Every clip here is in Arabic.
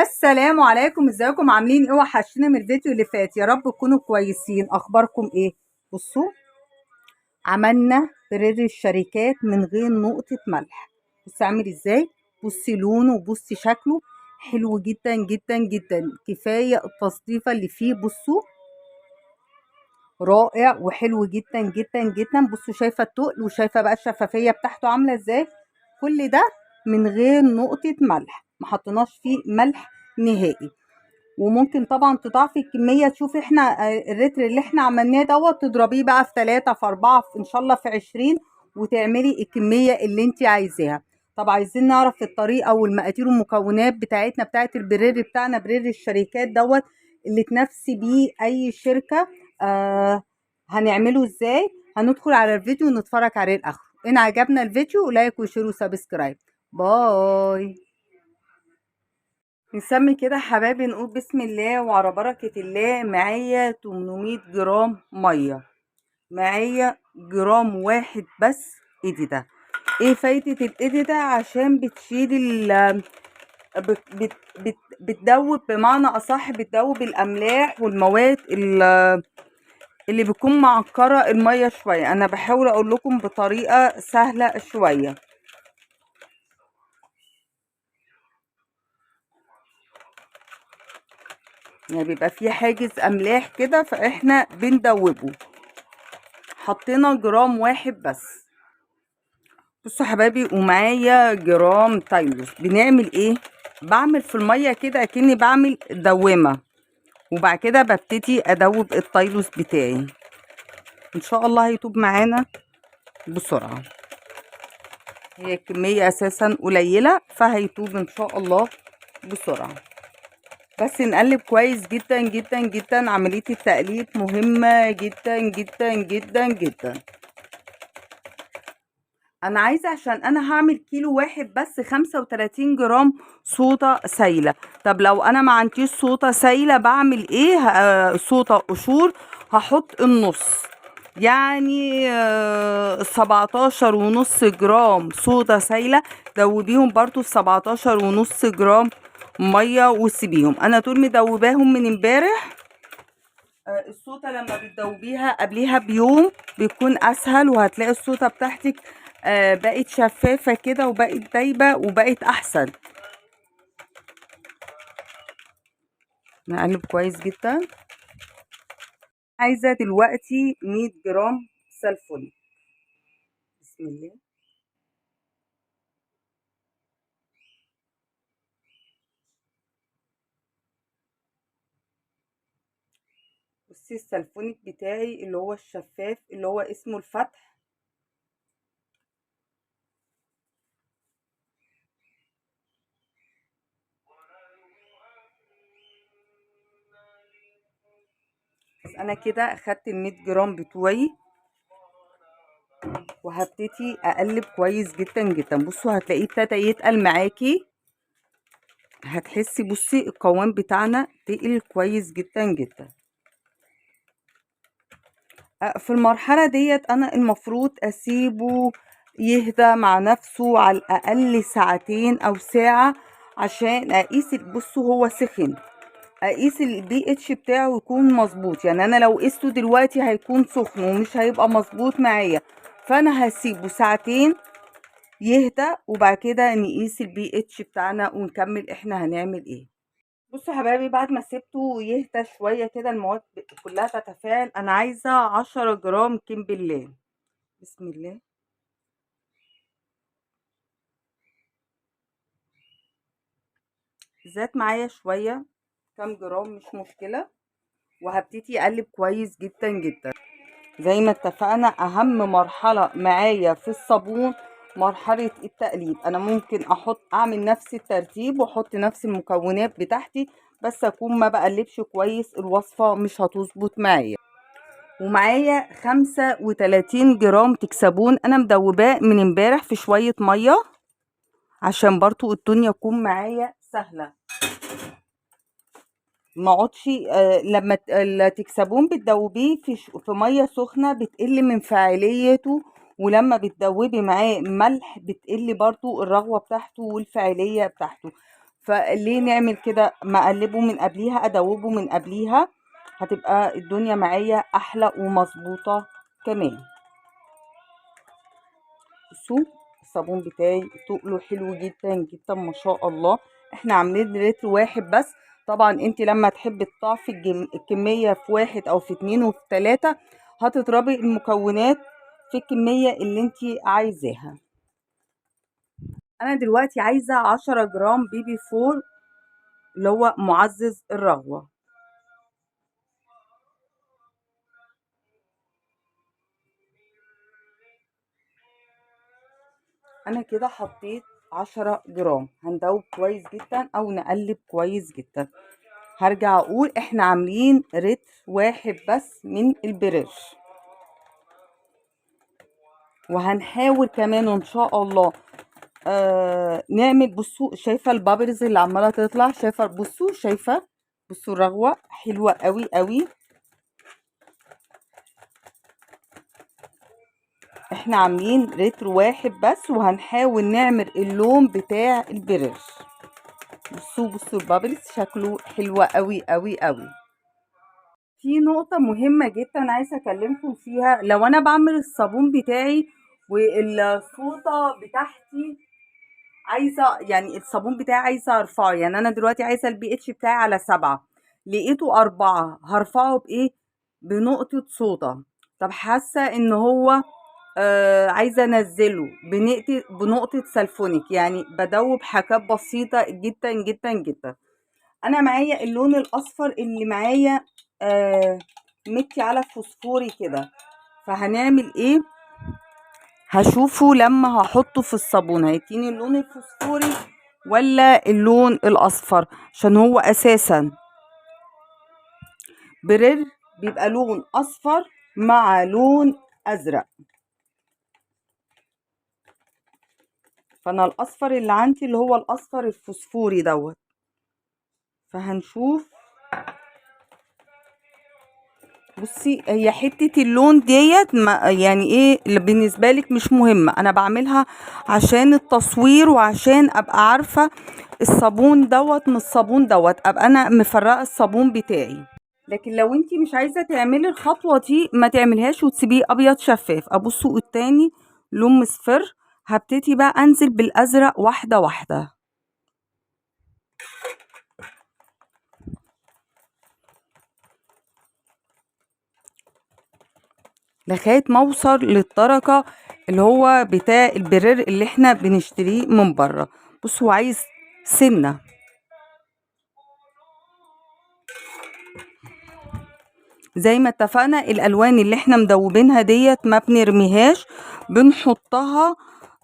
السلام عليكم، ازيكم عاملين ايه؟ وحشنا من الفيديو اللي فات. يا رب تكونوا كويسين. اخباركم ايه؟ بصوا، عملنا بريد الشركات من غير نقطة ملح. بصي عامل ازاي، بصي لونه وبصي شكله حلو جدا جدا جدا. كفاية التصديفة اللي فيه، بصوا رائع وحلو جدا جدا جدا. بصوا شايفة التقل وشايفة بقى الشفافية بتاعته عاملة ازاي. كل ده من غير نقطة ملح، ما حطيناش فيه ملح نهائي. وممكن طبعا تضاعفي الكمية. تشوفي احنا الريتر اللي احنا عملناه دوت تضربيه بقى في 3 في 4 في ان شاء الله في 20، وتعملي الكمية اللي انت عايزاها. طب عايزين نعرف الطريقة والمقادير والمكونات بتاعتنا بتاعت البرير بتاعنا، برير الشركات دوت اللي تنافسي بيه اي شركة. هنعمله ازاي؟ هندخل على الفيديو ونتفرج عليه لاخره. ان عجبنا الفيديو لايك وشير وسبسكرايب. باي. نسمي كده حبايبي، نقول بسم الله وعلى بركة الله. معايا 800 جرام مية، معايا جرام واحد بس. ايدي ده ايه فايدة الايدي ده؟ عشان بتشيل بتدوب، بمعنى اصح بتدوب الاملاح والمواد اللي بتكون معكرة المية شوية. انا بحاول اقول لكم بطريقة سهلة شوية. يعني بيبقى فيه حاجز املاح كده، فاحنا بندوبه. حطينا جرام واحد بس. بصوا حبايبي، ومعايا جرام تايلوس. بنعمل ايه؟ بعمل في الميه كده اكني بعمل دوامه، وبعد كده ببتدي ادوب التايلوس بتاعي. ان شاء الله هيطوب معانا بسرعه. هي الكميه اساسا قليله، فهيطوب ان شاء الله بسرعه. بس نقلب كويس جدا جدا جدا. عمليه التقليب مهمه جدا جدا جدا جدا. انا عايزه، عشان انا هعمل كيلو واحد بس 35 جرام صودا سايله. طب لو انا ما عنديش صودا سايله بعمل ايه؟ صودا قشور هحط النص، يعني 17.5 جرام صودا سايله. دوبيهم برضو في 17.5 جرام ميه وسيبيهم. انا دول مدوباهم من امبارح. الصوطة لما بتدوبيها قبليها بيوم بيكون اسهل، وهتلاقي الصوطة بتاعتك بقت شفافة كده، وبقت دايبة، وبقت احسن. نقلب كويس جدا. عايزة دلوقتي 100 جرام سلفونيك. بسم الله. بصي السلفونيك بتاعي اللي هو الشفاف اللي هو اسمه الفتح. بس انا كده اخدت ال 100 جرام بتوعي، وهبتدي اقلب كويس جدا جدا. بصوا هتلاقيه ابتدى يتقل معاكي. هتحسي بصي القوام بتاعنا تقل كويس جدا جدا. في المرحلة ديت انا المفروض اسيبه يهدى مع نفسه على الاقل ساعتين او ساعة، عشان اقيس. بصوا هو سخن، اقيس البي اتش بتاعه يكون مظبوط. يعني انا لو قسته دلوقتي هيكون سخن ومش هيبقى مظبوط معايا. فانا هسيبه ساعتين يهدى، وبعد كده نقيس البي اتش بتاعنا ونكمل احنا هنعمل ايه. بصوا يا حبايبي، بعد ما سبته يهدى شويه كده المواد كلها تتفاعل، انا عايزه 10 جرام كمبرلين. بسم الله. زاد معايا شويه، كام جرام مش مشكله. وهبتدي اقلب كويس جدا جدا. زي ما اتفقنا، اهم مرحله معايا في الصابون مرحله التقليب. انا ممكن اعمل نفس الترتيب واحط نفس المكونات بتاعتي، بس اكون ما بقلبش كويس الوصفه مش هتظبط معايا. ومعايا 35 جرام تكسبون. انا مدوباه من امبارح في شويه ميه، عشان برضو الدنيا تكون معايا سهله. ما اقعدش لما التكسبون بتدوبيه في ميه سخنه بتقل من فاعليته، ولما بتدوبي معاه ملح بتقل برضو الرغوه بتاعته والفاعليه بتاعته. فليه نعمل كده؟ ما اقلبه من قبليها، ادوبه من قبليها، هتبقى الدنيا معايا احلى ومظبوطه كمان. بصوا الصابون بتاعي تقله حلو جدا جدا ما شاء الله. احنا عاملين لتر واحد بس. طبعا انت لما تحبي تضاعفي الكميه في واحد او في اتنين وفي تلاته، هتضربي المكونات في الكميه اللي انت عايزاها. انا دلوقتي عايزه 10 جرام بيبي فور اللي هو معزز الرغوه. انا كده حطيت 10 جرام. هندوب كويس جدا او نقلب كويس جدا. هرجع اقول احنا عاملين رتر واحد بس من البريش، وهنحاول كمان ان شاء الله نعمل. بصوا شايفه البابلز اللي عماله تطلع؟ شايفه؟ بصوا شايفه؟ بصوا الرغوه حلوه قوي قوي. احنا عاملين رتر واحد بس، وهنحاول نعمل اللون بتاع البريش. بصوا البابلز شكله حلو قوي قوي قوي. في نقطة مهمة جدا عايزة اكلمكم فيها. لو انا بعمل الصابون بتاعي والفوطة بتاعتي عايزة، يعني الصابون بتاعي عايزة ارفعه، يعني انا دلوقتي عايزة البي اتش بتاعي على 7، لقيته 4، هرفعه بايه؟ بنقطة صودا. طب حاسة ان هو عايزة انزله بنقطة سلفونيك، يعني بدوب حاجات بسيطة جدا جدا جدا. انا معايا اللون الاصفر اللي معايا مكي على فوسفوري كده، فهنعمل ايه؟ هشوفه لما هحطه في الصابون هيديني اللون الفوسفوري ولا اللون الاصفر، عشان هو اساسا برير بيبقى لون اصفر مع لون ازرق. فانا الاصفر اللي عندي اللي هو الاصفر الفوسفوري دوت، فهنشوف. بصي هي حتة اللون ديت يعني ايه اللي بالنسبة لك مش مهمة، انا بعملها عشان التصوير وعشان ابقى عارفة الصابون دوت من الصابون دوت، ابقى انا مفرقة الصابون بتاعي. لكن لو انتي مش عايزة تعملي الخطوة دي ما تعملهاش وتسيبيه ابيض شفاف. ابصوا التاني لون مصفر، هبتدي بقى انزل بالازرق واحدة واحدة لغايه ما اوصل للدرجه اللي هو بتاع البرير اللي احنا بنشتريه من بره. بصوا عايز سنه. زي ما اتفقنا الالوان اللي احنا مدوبينها ديت ما بنرميهاش، بنحطها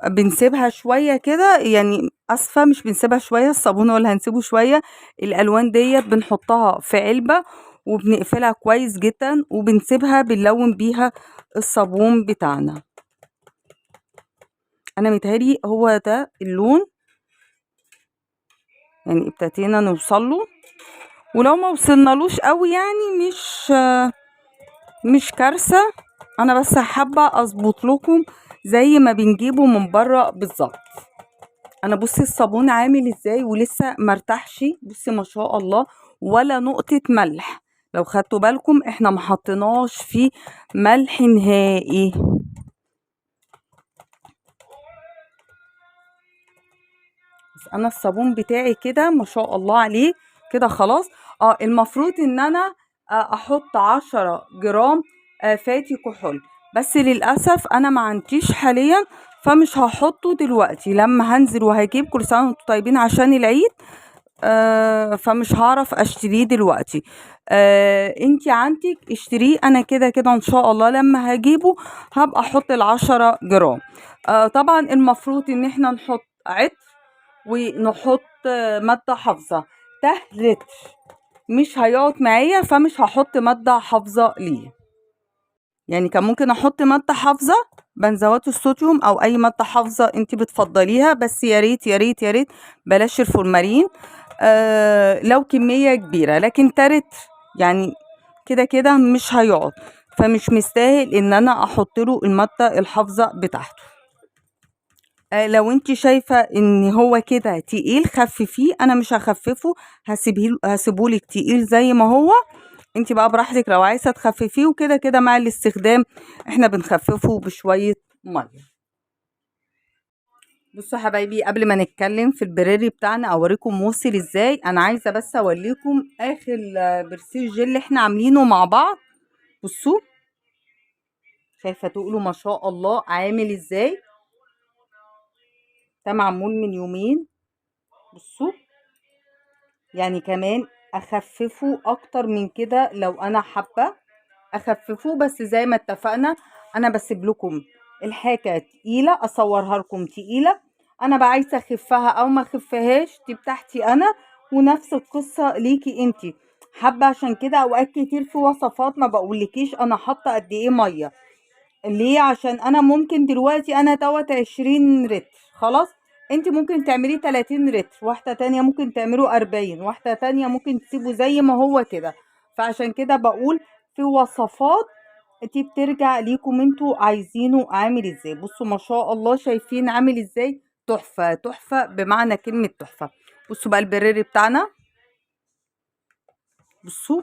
بنسيبها شويه كده، يعني اسفه مش بنسيبها شويه الصابون ولا هنسيبه شويه. الالوان ديت بنحطها في علبه وبنقفلها كويس جدا وبنسيبها بنلون بيها الصابون بتاعنا. انا متهيألي هو ده اللون، يعني ابتدينا نوصل له، ولو ما وصلنالوش قوي يعني مش كارثه. انا بس حابه اظبط لكم زي ما بنجيبه من بره بالظبط. انا بصي الصابون عامل ازاي ولسه مرتاحش، بصي ما شاء الله ولا نقطه ملح. لو خدتوا بالكم احنا ما حطيناش فيه ملح نهائي. بس انا الصابون بتاعي كده ما شاء الله عليه كده خلاص. المفروض ان انا احط 10 جرام فاتي كحول، بس للاسف انا ما عنديش حاليا، فمش هحطه دلوقتي. لما هنزل وهجيب كل سنه وانتم طيبين عشان العيد فمش هعرف اشتريه دلوقتي. انتي عندك اشتريه، انا كده كده ان شاء الله لما هجيبه هبقى احط ال10 جرام. طبعا المفروض ان احنا نحط عطر ونحط مادة حافظة. ده رتر مش هيقعد معايا، فمش هحط مادة حافظة ليه. يعني كان ممكن احط مادة حافظة بنزوات الصوديوم او اي مادة حافظة انت بتفضليها، بس يا ريت يا ريت يا ريت بلاش الفورمالين لو كمية كبيرة. لكن ترت يعني كده كده مش هيقعد، فمش مستاهل ان انا احط له المادة الحافظة بتاعته. لو انت شايفة ان هو كده تقيل خففيه، انا مش هخففه، هسيبهولك تقيل زي ما هو. انت بقى براحتك لو عايزة تخففيه، وكده كده مع الاستخدام احنا بنخففه بشوية مية. بصوا يا حبايبي، قبل ما نتكلم في البريري بتاعنا اوريكم وصل ازاي، انا عايزة بس اوريكم اخر برسيل جل احنا عاملينه مع بعض. بصوا، شايفة تقولوا ما شاء الله عامل ازاي؟ ده معمول من يومين. بصوا، يعني كمان اخففه اكتر من كده لو انا حابه اخففه، بس زي ما اتفقنا انا بسيب لكم الحاجه تقيله اصورها لكم تقيله، انا بقى عايزه اخفها او ما اخفهاش دي بتاعتي انا. ونفس القصه ليكي انتي حابه. عشان كده اوقات كتير في وصفات ما بقولكيش انا حاطه قد ايه ميه. ليه؟ عشان انا ممكن دلوقتي انا دوت 20 لتر، خلاص انت ممكن تعمليه 30 لتر، واحدة تانية ممكن تعمله 40، واحدة تانية ممكن تسيبه زي ما هو كده. فعشان كده بقول في وصفات دي بترجع ليكم انتوا عايزينه عامل ازاي. بصوا ما شاء الله، شايفين عامل ازاي؟ تحفة تحفة بمعنى كلمة تحفة. بصوا بقى البريري بتاعنا، بصوا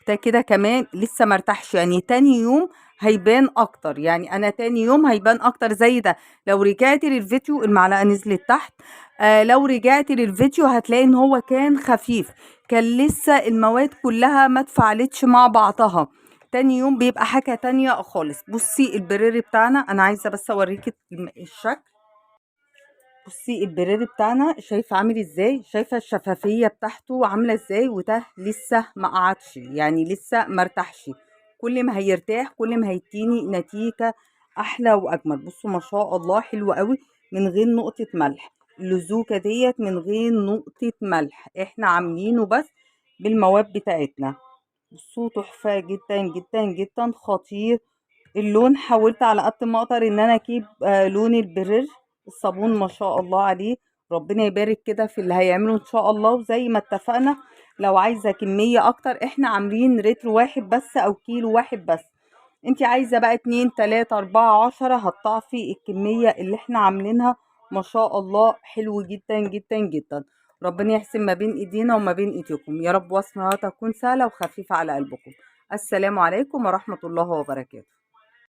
ده كده كمان لسه مرتاحش، يعني تاني يوم هيبان اكتر، يعني انا تاني يوم هيبان اكتر زي ده. لو رجعتي للفيديو المعلقه نزلت تحت، لو رجعتي للفيديو هتلاقي ان هو كان خفيف، كان لسه المواد كلها ما اتفاعلتش مع بعضها. تاني يوم بيبقى حاجه تانية خالص. بصي البريري بتاعنا، انا عايزه بس اوريكي الشكل. بصي البرير بتاعنا شايفه عامل ازاي؟ شايفه الشفافيه بتاعته عامله ازاي؟ وده لسه ما قعدش، يعني لسه ما ارتاحش. كل ما هيرتاح كل ما هيديني نتيجه احلى واجمل. بصوا ما شاء الله حلو قوي، من غير نقطه ملح. اللزوجه ديت من غير نقطه ملح، احنا عاملينه بس بالمواد بتاعتنا. بصوا تحفه جدا جدا جدا، خطير. اللون حاولت على قد ما اقدر ان انا اجيب لون البرير. الصابون ما شاء الله عليه، ربنا يبارك كده في اللي هيعمله ان شاء الله. وزي ما اتفقنا لو عايزه كميه اكتر احنا عاملين رتر واحد بس او كيلو واحد بس. انت عايزه بقى 2 3 4 10 هتضاعفي الكميه اللي احنا عاملينها. ما شاء الله حلو جدا جدا جدا. ربنا يحسن ما بين ايدينا وما بين ايديكم يا رب، وصفها تكون سهله وخفيفه على قلبكم. السلام عليكم ورحمه الله وبركاته.